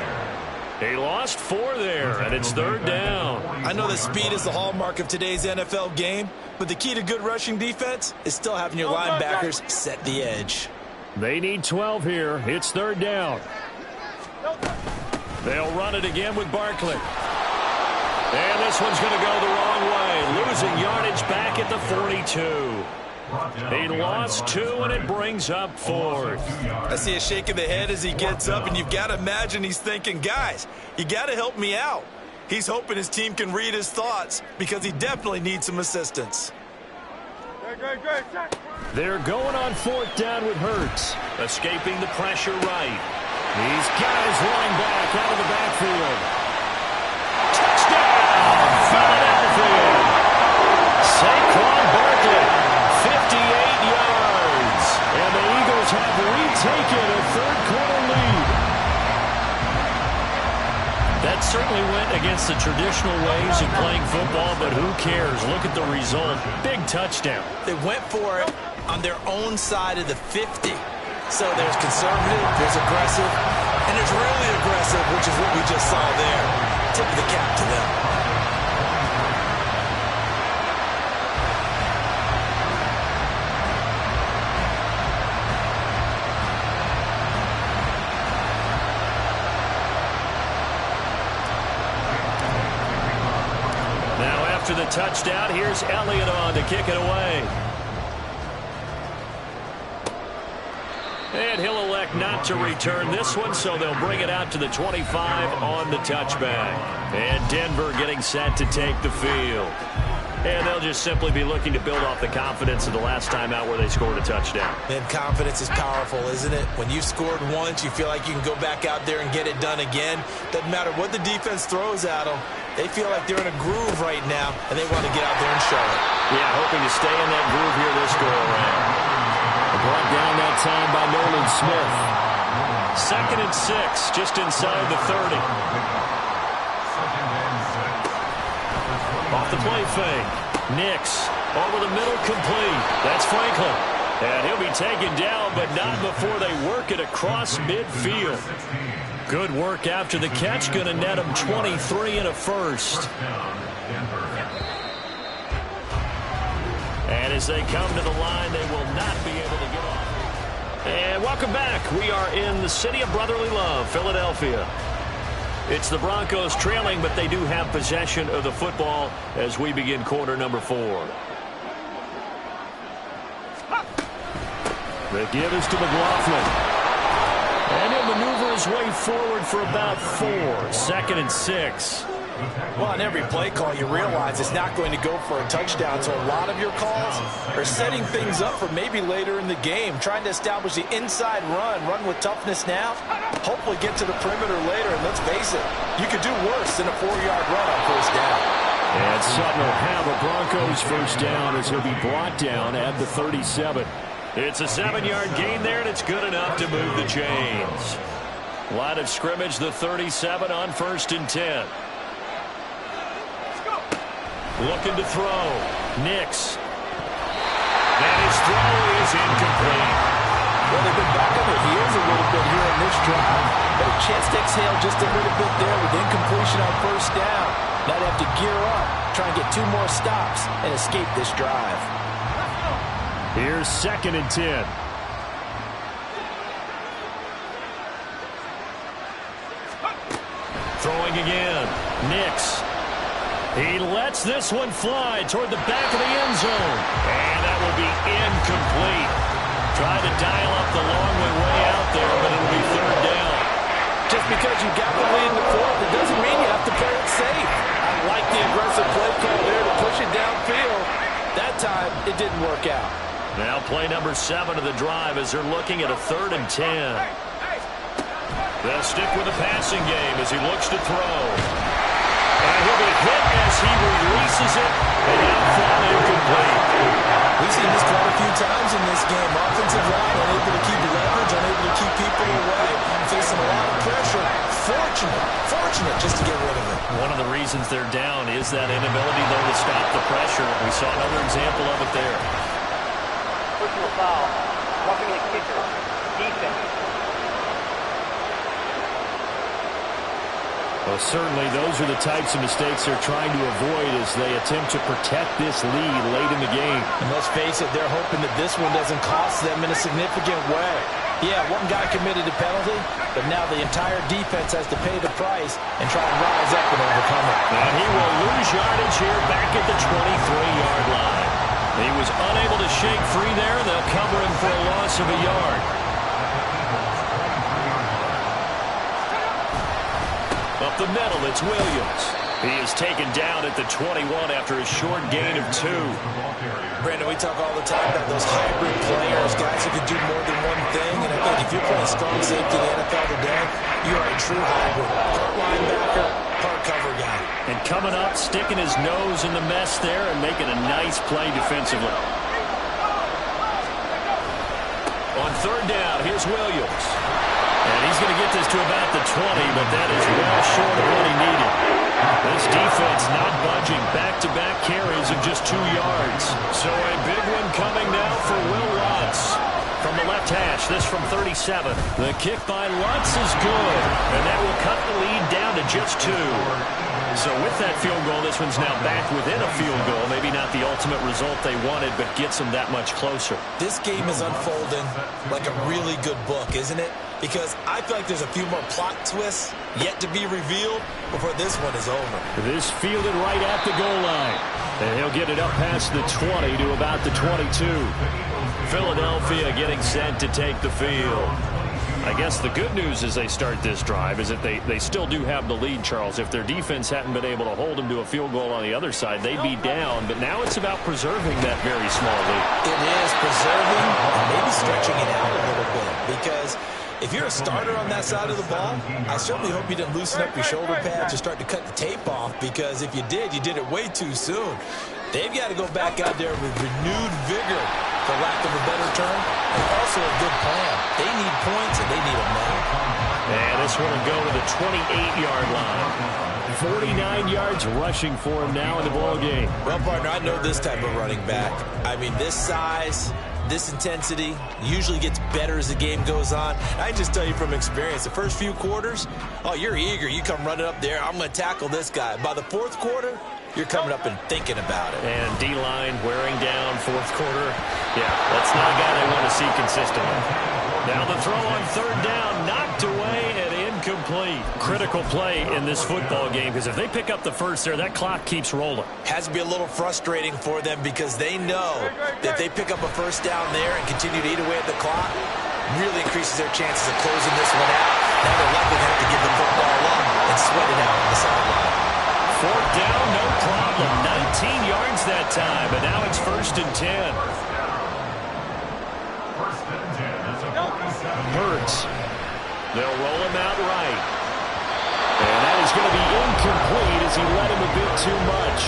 He lost 4 there, and it's 3rd down. I know that speed is the hallmark of today's NFL game, but the key to good rushing defense is still having your linebackers set the edge. They need 12 here. It's 3rd down. They'll run it again with Barkley. And this one's going to go the wrong way, losing yardage back at the 42. He lost 2, and it brings up 4th. I see a shake of the head as he gets up, and you've got to imagine he's thinking, guys, you got to help me out. He's hoping his team can read his thoughts because he definitely needs some assistance. They're going on 4th down with Hurts. Escaping the pressure right. These guys running back out of the backfield. Touchdown, Philadelphia. Saquon Barkley, 58 yards. And the Eagles have retaken a 3rd-quarter lead. That certainly went against the traditional ways of playing football, but who cares? Look at the result. Big touchdown. They went for it on their own side of the 50. So there's conservative, there's aggressive, and there's really aggressive, which is what we just saw there. Tip of the cap to them. Now after the touchdown, here's Elliott on to kick it away. And he'll elect not to return this one, so they'll bring it out to the 25 on the touchback. And Denver getting set to take the field. And they'll just simply be looking to build off the confidence of the last time out where they scored a touchdown. And confidence is powerful, isn't it? When you've scored once, you feel like you can go back out there and get it done again. Doesn't matter what the defense throws at them. They feel like they're in a groove right now, and they want to get out there and show it. Yeah, hoping to stay in that groove here this go-around. Brought down that time by Nolan Smith. 2nd and 6, just inside the 30. Off the play fake. Nix over the middle, complete. That's Franklin. And he'll be taken down, but not before they work it across midfield. Good work after the catch. Going to net him 23 and a first. And as they come to the line, they will not be able to get off. And welcome back. We are in the city of brotherly love, Philadelphia. It's the Broncos trailing, but they do have possession of the football as we begin quarter number 4. The give is to McLaughlin. And he'll maneuver his way forward for about 4. 2nd and 6. Well, on every play call, you realize it's not going to go for a touchdown, so a lot of your calls are setting things up for maybe later in the game, trying to establish the inside run with toughness now, hopefully get to the perimeter later, and let's face it, you could do worse than a 4-yard run on 1st down. And Sutton will have a Broncos 1st down as he'll be brought down at the 37. It's a 7-yard gain there, and it's good enough to move the chains. Line of scrimmage, the 37 on 1st and 10. Looking to throw. Nix. And his throw is incomplete. Well, they've been back on their heels a little bit here in this drive, but a chance to exhale just a little bit there with incompletion on 1st down. Now they have to gear up, try and get 2 more stops, and escape this drive. Here's 2nd and 10. Throwing again. Nix. He lets this one fly toward the back of the end zone. And that will be incomplete. Tried to dial up the long way out there, but it'll be 3rd down. Just because you got the lead in the 4th, it doesn't mean you have to play it safe. I like the aggressive play call there to push it downfield. That time, it didn't work out. Now play number 7 of the drive as they're looking at a 3rd and 10. They'll stick with the passing game as he looks to throw. And he'll be hit as he releases it, and he'll fall incomplete. We've seen this quite a few times in this game. Offensive line unable to keep leverage, unable to keep people away, facing a lot of pressure. Fortunate just to get rid of it. One of the reasons they're down is that inability, though, to stop the pressure. We saw another example of it there. Personal foul. Roughing the kicker. Defense. Well, certainly those are the types of mistakes they're trying to avoid as they attempt to protect this lead late in the game. And let's face it, they're hoping that this one doesn't cost them in a significant way. Yeah, one guy committed a penalty, but now the entire defense has to pay the price and try and rise up and overcome it. And he will lose yardage here back at the 23-yard line. He was unable to shake free there. They'll cover him for a loss of a yard. Up the middle, it's Williams. He is taken down at the 21 after a short gain of 2. Brandon, we talk all the time about those hybrid players, guys who can do more than one thing. And I think if you're playing strong safety in the NFL today, you are a true hybrid. Part linebacker, part cover guy. And coming up, sticking his nose in the mess there and making a nice play defensively. On third down, here's Williams. And he's going to get this to about the 20, but that is well short of what he needed. This defense not budging. Back-to-back carries of just 2 yards. So a big one coming now for Will Lutz. From the left hash, this from 37. The kick by Lutz is good. And that will cut the lead down to just 2. So with that field goal, this one's now back within a field goal. Maybe not the ultimate result they wanted, but gets them that much closer. This game is unfolding like a really good book, isn't it? Because I feel like there's a few more plot twists yet to be revealed before this one is over. This fielded right at the goal line. And he'll get it up past the 20 to about the 22. Philadelphia getting set to take the field. I guess the good news as they start this drive is that they still do have the lead, Charles. If their defense hadn't been able to hold them to a field goal on the other side, they'd be down. But now it's about preserving that very small lead. It is preserving and maybe stretching it out a little bit. Because if you're a starter on that side of the ball, I certainly hope you didn't loosen up your shoulder pads or start to cut the tape off. Because if you did it way too soon. They've got to go back out there with renewed vigor, for lack of a better term, and also a good plan. They need points, and they need them now. And this one will go to the 28-yard line. 49 yards rushing for him now in the ball game. Well, partner, I know this type of running back. I mean, this size, this intensity usually gets better as the game goes on. I can just tell you from experience, the first few quarters, oh, you're eager. You come running up there, I'm going to tackle this guy. By the fourth quarter, you're coming up and thinking about it. And D-line wearing down fourth quarter. Yeah, that's not a guy they want to see consistently. Now the throw on third down, knocked away and incomplete. Critical play in this football game because if they pick up the first there, that clock keeps rolling. Has to be a little frustrating for them because they know that if they pick up a first down there and continue to eat away at the clock, really increases their chances of closing this one out. Now they're likely to have to give the football up and sweat it out on the sideline. Fourth down, no problem. 19 yards that time, and now it's 1st and 10. Hurts. They'll roll him out right. And that is going to be incomplete as he led him a bit too much.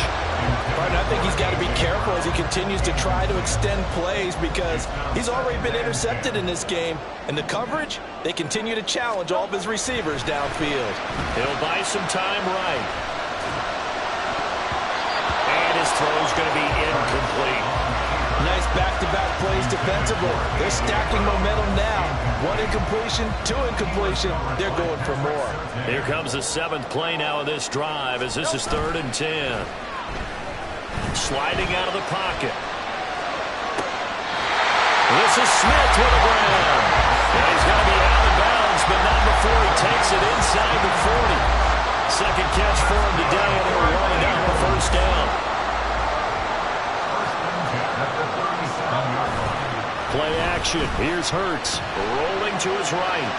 Right, I think he's got to be careful as he continues to try to extend plays because he's already been intercepted in this game. And the coverage, they continue to challenge all of his receivers downfield. He'll buy some time right. And his throw's going to be incomplete. Nice back-to-back plays defensively. They're stacking momentum now. 1 incompletion, 2 incompletion. They're going for more. Here comes the 7th play now of this drive as this is 3rd and 10. Sliding out of the pocket. This is Smith with a grab. And he's going to be out of bounds, but not before he takes it inside the 40. Second catch for him today, and it'll wind up a first down. Play action. Here's Hurts. Rolling to his right.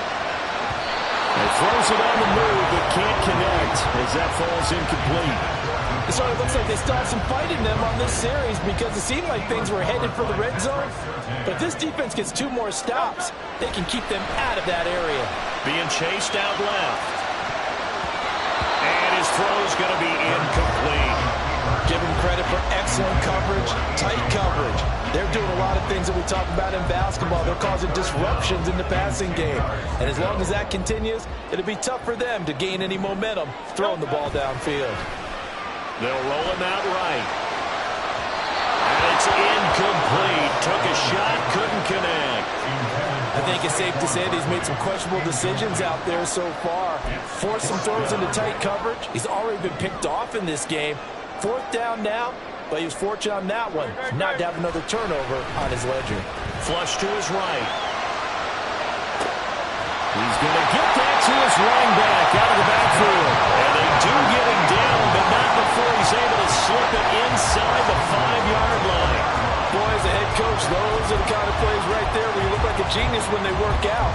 He throws it on the move, but can't connect as that falls incomplete. So it looks like they still have some fight in them on this series because it seemed like things were headed for the red zone. But this defense gets 2 more stops. They can keep them out of that area. Being chased out left. And his throw's going to be incomplete. Give him credit for excellent coverage, tight coverage. They're doing a lot of things that we talk about in basketball. They're causing disruptions in the passing game. And as long as that continues, it'll be tough for them to gain any momentum throwing the ball downfield. They'll roll him out right. And it's incomplete. Took a shot, couldn't connect. I I think it's safe to say that he's made some questionable decisions out there so far. Forced some throws into tight coverage. He's already been picked off in this game. 4th down now, but he was fortunate on that one not to have another turnover on his ledger. Flush to his right. He's going to get that to his running back out of the backfield. And they do get him down, but not before he's able to slip it inside the 5-yard line. Boy, as a head coach, those are the kind of plays right there where you look like a genius when they work out.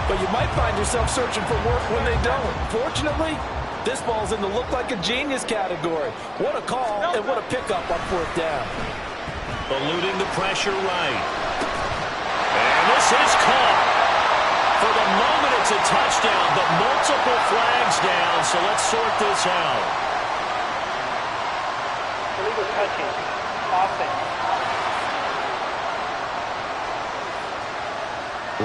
But you might find yourself searching for work when they don't. Fortunately, this ball's in the look like a genius category. What a call and what a pickup on 4th down. Eluding the pressure right. And this is caught. For the moment, it's a touchdown, but multiple flags down, so let's sort this out. Illegal touching. Offense.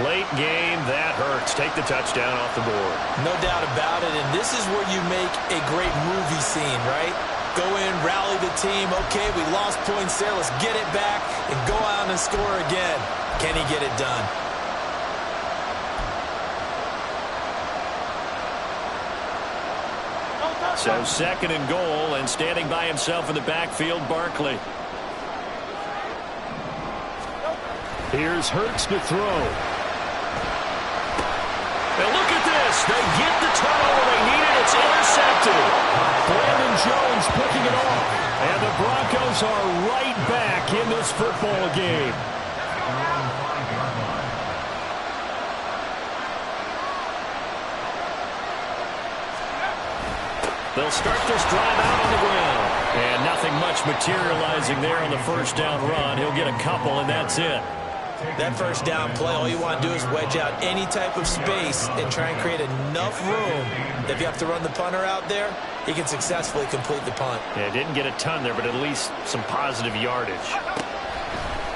Late game, that hurts. Take the touchdown off the board. No doubt about it, and this is where you make a great movie scene, right? Go in, rally the team. Okay, we lost points there. Let's get it back and go out and score again. Can he get it done? So 2nd and goal, and standing by himself in the backfield, Barkley. Here's Hurts to throw. And look at this. They get the turnover they needed. It's intercepted. Brandon Jones picking it off. And the Broncos are right back in this football game. They'll start this drive out on the ground. And nothing much materializing there on the 1st down run. He'll get a couple, and that's it. That 1st down play, all you want to do is wedge out any type of space and try and create enough room that if you have to run the punter out there, he can successfully complete the punt. Yeah, didn't get a ton there, but at least some positive yardage.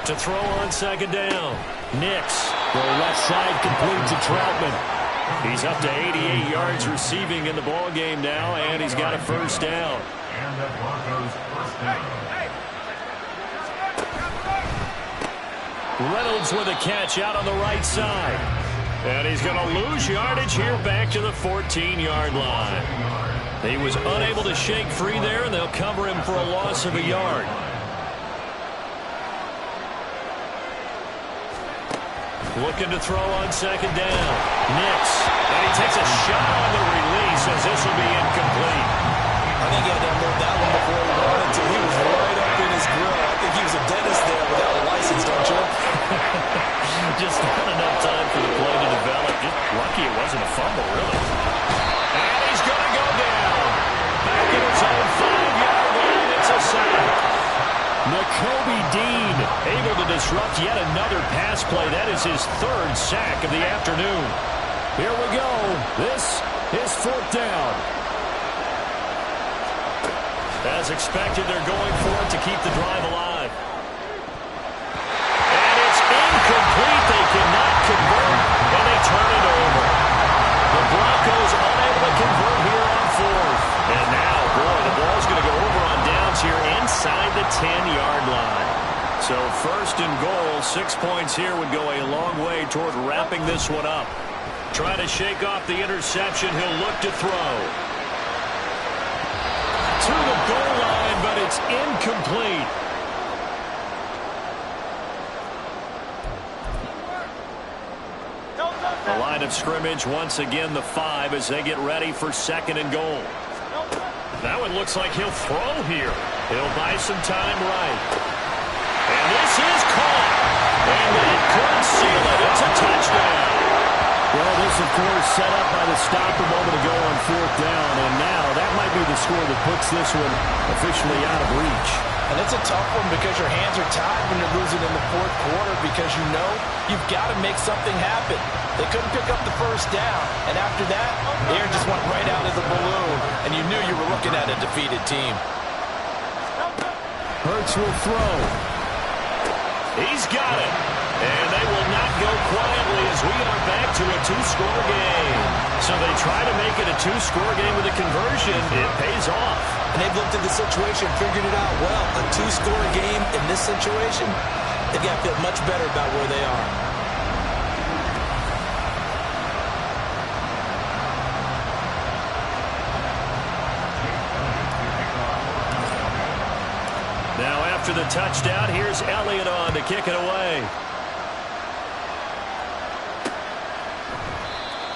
To throw on 2nd down. Nix. The left side complete to Troutman. He's up to 88 yards receiving in the ball game now, and he's got a 1st down. And the Broncos 1st down. Reynolds with a catch out on the right side. And he's going to lose yardage here back to the 14-yard line. He was unable to shake free there, and they'll cover him for a loss of a yard. Looking to throw on 2nd down. Nix. And he takes a shot on the release as this will be incomplete. I think he had to unload that one before he wanted to. He was right up in his grill. I think he was a dentist there without a license, don't you? Just not enough time for the play to develop. Just lucky it wasn't a fumble, really. And he's going to go down. Back in his own 5-yard line. It's a sack. Nakobe Dean Able to disrupt yet another pass play. That is his 3rd sack of the afternoon. Here we go. This is 4th down. As expected, they're going for it to keep the drive alive. And it's incomplete. They cannot convert, and they turn it over. The Broncos unable to convert here on 4th. And now, boy, the ball's going to go over on downs here inside the 10-yard line. So 1st and goal, 6 points here would go a long way toward wrapping this one up. Trying to shake off the interception. He'll look to throw. To the goal line, but it's incomplete. The line of scrimmage, once again, the 5 as they get ready for 2nd and goal. That one looks like he'll throw here. He'll buy some time right. And this is caught. And that could seal it. It's a touchdown. Well, this, of course, set up by the stop a moment ago on 4th down, and now that might be the score that puts this one officially out of reach. And it's a tough one because your hands are tied when you're losing in the 4th quarter because you know you've got to make something happen. They couldn't pick up the 1st down, and after that, the air just went right out of the balloon, and you knew you were looking at a defeated team. Hurts will throw. He's got it. And they will not go quietly as we are back to a 2-score game. So they try to make it a 2-score game with a conversion. It pays off. And they've looked at the situation, figured it out well. A 2-score game in this situation, they've got to feel much better about where they are. after the touchdown. Here's Elliott on to kick it away.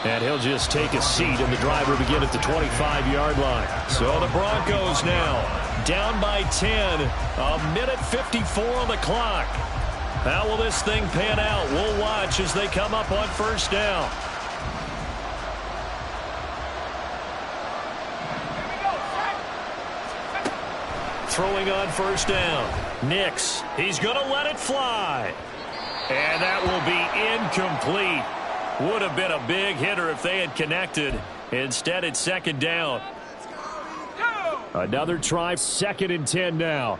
And he'll just take a seat, and the drive will begin at the 25-yard line. So the Broncos now down by 10. A minute 54 on the clock. How will this thing pan out? We'll watch as they come up on first down. Throwing on first down. Nix. He's going to let it fly. And that will be incomplete. Would have been a big hitter if they had connected. Instead, it's second down. Another try, 2nd and 10 now.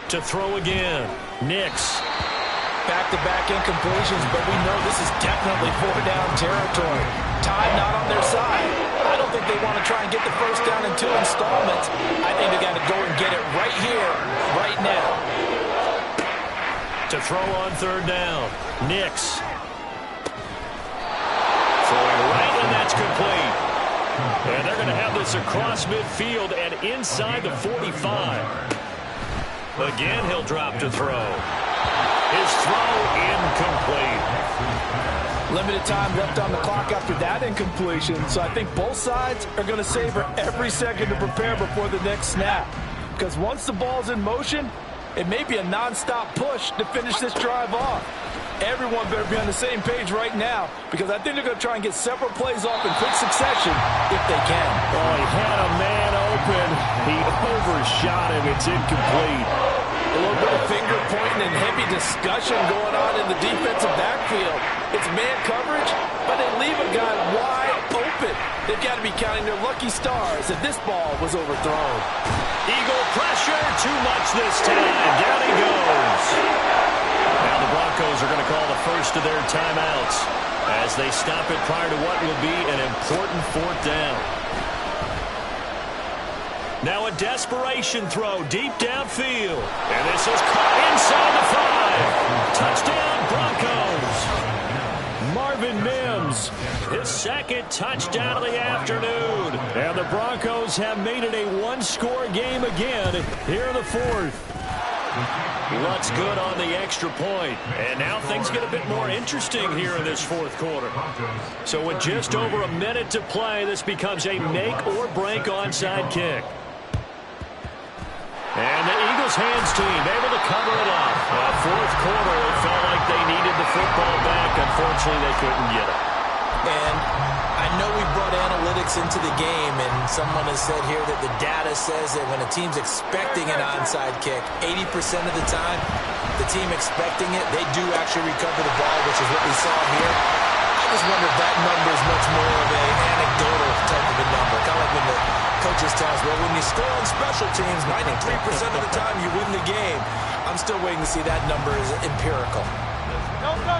To throw again. Nix. Back-to-back incompletions, but we know this is definitely 4-down territory. Time not on their side. I don't think they want to try and get the first down in 2 installments. I think they got to go and get it right here, right now. To throw on third down. Nix. Throwing right, and that's complete. And they're going to have this across midfield and inside the 45. Again, he'll drop to throw. His throw incomplete. Limited time left on the clock after that incompletion, so I think both sides are going to savor every second to prepare before the next snap. Because once the ball's in motion, it may be a non-stop push to finish this drive off. Everyone better be on the same page right now, because I think they're going to try and get several plays off in quick succession if they can. Oh, he had a man open. He overshot him. It's incomplete. A little bit of finger pointing and heavy discussion going on in the defensive backfield. It's man coverage, but they leave a guy wide open. They've got to be counting their lucky stars that this ball was overthrown. Eagle pressure, too much this time. Down he goes. Now the Broncos are going to call the first of their timeouts as they stop it prior to what will be an important 4th down. Now a desperation throw deep downfield. And this is caught inside the 5. Touchdown, Broncos. Marvin Mims, his 2nd touchdown of the afternoon. And the Broncos have made it a 1-score game again here in the 4th. Looks good on the extra point. And now things get a bit more interesting here in this 4th quarter. So with just over a minute to play, this becomes a make-or-break onside kick. And the Eagles hands team able to cover it up. 4th quarter, it felt like they needed the football back. Unfortunately, they couldn't get it. And I know we brought analytics into the game, and someone has said here that the data says that when a team's expecting an onside kick, 80% of the time, the team expecting it, they do actually recover the ball, which is what we saw here. I just wonder if that number is much more of an anecdotal type of a number. Kind of like when the coaches tell us, well, when you score on special teams, 93% of the time you win the game. I'm still waiting to see that number is empirical.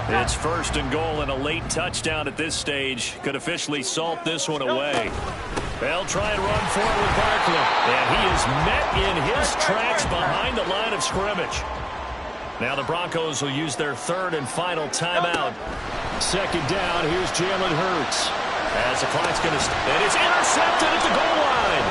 It's 1st and goal and a late touchdown at this stage. Could officially salt this one away. They'll try and run forward with Barkley. And he is met in his tracks behind the line of scrimmage. Now the Broncos will use their 3rd and final timeout. 2nd down, here's Jalen Hurts. As the clock's going to... And it's intercepted at the goal line.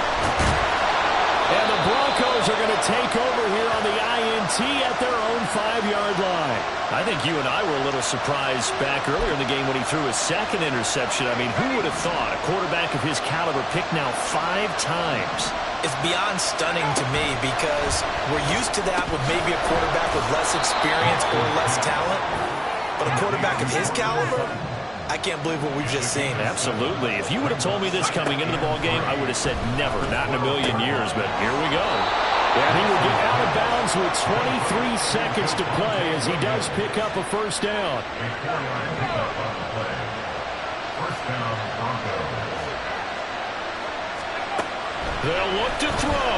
And the Broncos are going to take over here on the INT at their own 5-yard line. I think you and I were a little surprised back earlier in the game when he threw his 2nd interception. I mean, who would have thought a quarterback of his caliber picked now 5 times? It's beyond stunning to me because we're used to that with maybe a quarterback with less experience or less talent. But a quarterback of his caliber, I can't believe what we've just seen. Absolutely. If you would have told me this coming into the ballgame, I would have said never, not in a million years, but here we go. And he will get out of bounds with 23 seconds to play as he does pick up a 1st down. First down, Broncos. They'll look to throw.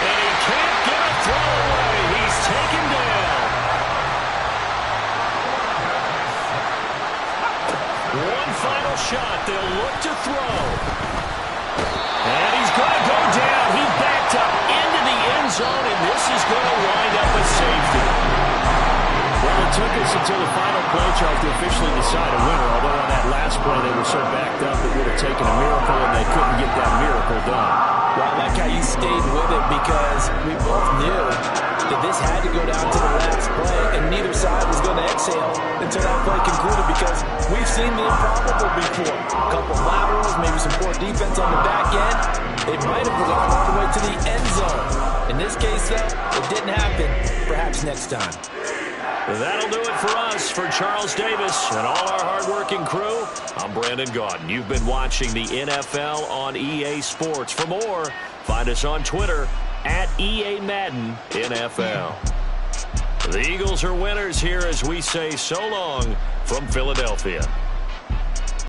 And he can't get a throw away. He's taken down. One final shot. They'll look to throw. And he's going to go down. He backed up into the end zone, and this is going to wind up a safety. Well, it took us until the final play chart to officially decide a winner, although on that last play they were so backed up it would have taken a miracle and they couldn't get that exhale until that play concluded, because we've seen the improbable before. A couple laterals, maybe some poor defense on the back end. They might have gone all the way to the end zone. In this case, though, it didn't happen. Perhaps next time. That'll do it for us. For Charles Davis and all our hardworking crew, I'm Brandon Gaudin. You've been watching the NFL on EA Sports. For more, find us on Twitter at EA Madden NFL. The Eagles are winners here as we say so long from Philadelphia.